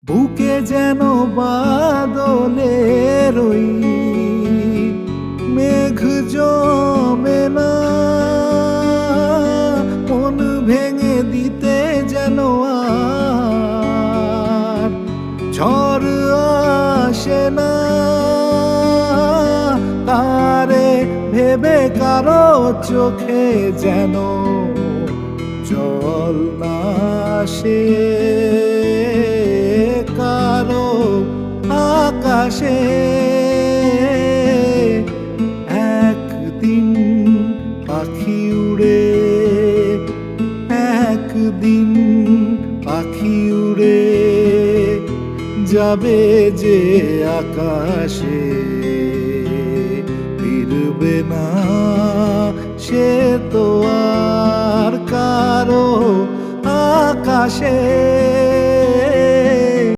বুকে যেন বাদলের ওই মেঘ জমে না, মন ভেঙে দিতে যেন আর ঝড় আসে না। তারে ভেবে কারো চোখে যেন জল না আসে, কারো আকাশে একদিন পাখি উড়ে, একদিন পাখি উড়ে যাবে যে আকাশে, ফিরবে না সে তো আর কারো আকাশে।